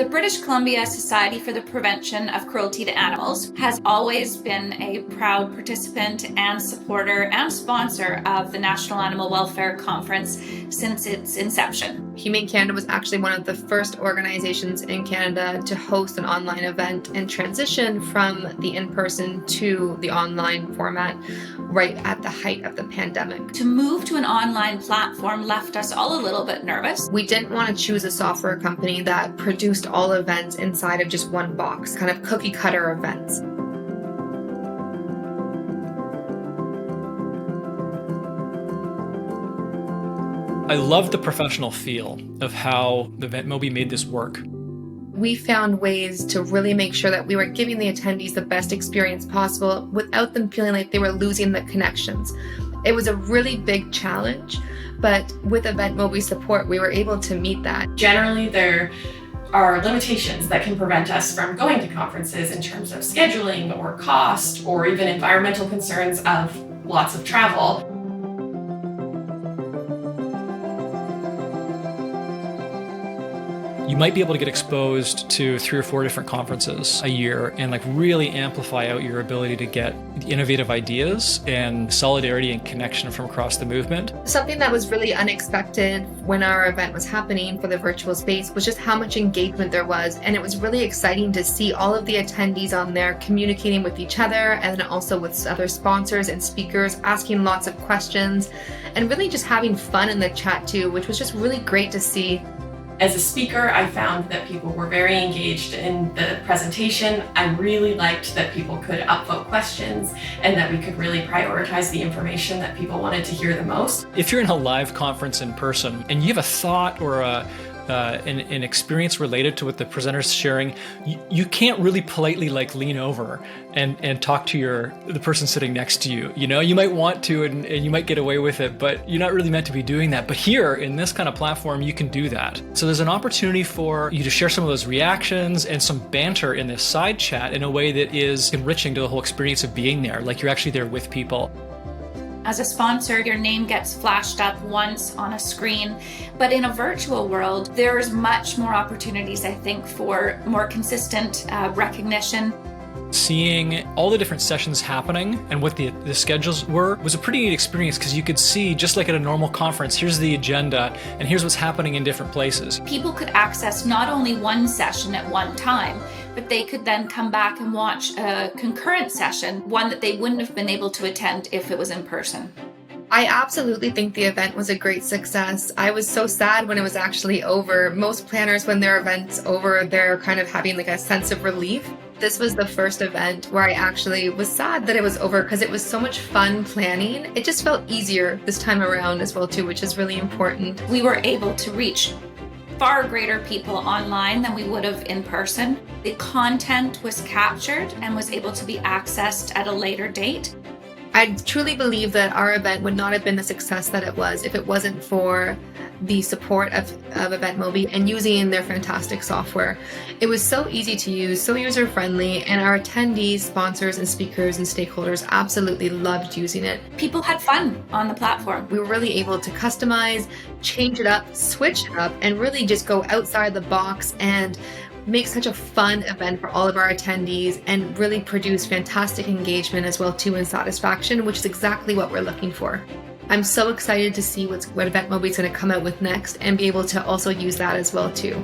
The British Columbia Society for the Prevention of Cruelty to Animals has always been a proud participant and supporter and sponsor of the National Animal Welfare Conference since its inception. Humane Canada was actually one of the first organizations in Canada to host an online event and transition from the in-person to the online format right at the height of the pandemic. To move to an online platform left us all a little bit nervous. We didn't want to choose a software company that produced all events inside of just one box, kind of cookie cutter events. I love the professional feel of how EventMobi made this work. We found ways to really make sure that we were giving the attendees the best experience possible without them feeling like they were losing the connections. It was a really big challenge, but with EventMobi support, we were able to meet that. Generally, there are limitations that can prevent us from going to conferences in terms of scheduling or cost or even environmental concerns of lots of travel. You might be able to get exposed to 3 or 4 different conferences a year and really amplify out your ability to get innovative ideas and solidarity and connection from across the movement. Something that was really unexpected when our event was happening for the virtual space was just how much engagement there was. And it was really exciting to see all of the attendees on there communicating with each other and then also with other sponsors and speakers, asking lots of questions and really just having fun in the chat too, which was just really great to see. As a speaker, I found that people were very engaged in the presentation. I really liked that people could upvote questions and that we could really prioritize the information that people wanted to hear the most. If you're in a live conference in person and you have a thought or an experience related to what the presenter's sharing, you can't really politely lean over and talk to the person sitting next to you. You might want to and you might get away with it, but you're not really meant to be doing that. But here in this kind of platform, you can do that. So there's an opportunity for you to share some of those reactions and some banter in this side chat in a way that is enriching to the whole experience of being there, like you're actually there with people. As a sponsor, your name gets flashed up once on a screen, but in a virtual world, there's much more opportunities, I think, for more consistent recognition. Seeing all the different sessions happening and what the schedules were was a pretty neat experience because you could see, just like at a normal conference, here's the agenda and here's what's happening in different places. People could access not only one session at one time, but they could then come back and watch a concurrent session, one that they wouldn't have been able to attend if it was in person. I absolutely think the event was a great success. I was so sad when it was actually over. Most planners, when their event's over, they're kind of having a sense of relief. This was the first event where I actually was sad that it was over because it was so much fun planning. It just felt easier this time around as well too, which is really important. We were able to reach far greater people online than we would have in person. The content was captured and was able to be accessed at a later date. I truly believe that our event would not have been the success that it was if it wasn't for the support of EventMobi and using their fantastic software. It was so easy to use, so user-friendly, and our attendees, sponsors, and speakers and stakeholders absolutely loved using it. People had fun on the platform. We were really able to customize, change it up, switch it up, and really just go outside the box and make such a fun event for all of our attendees and really produce fantastic engagement as well too and satisfaction, which is exactly what we're looking for. I'm so excited to see what EventMobi is going to come out with next and be able to also use that as well too.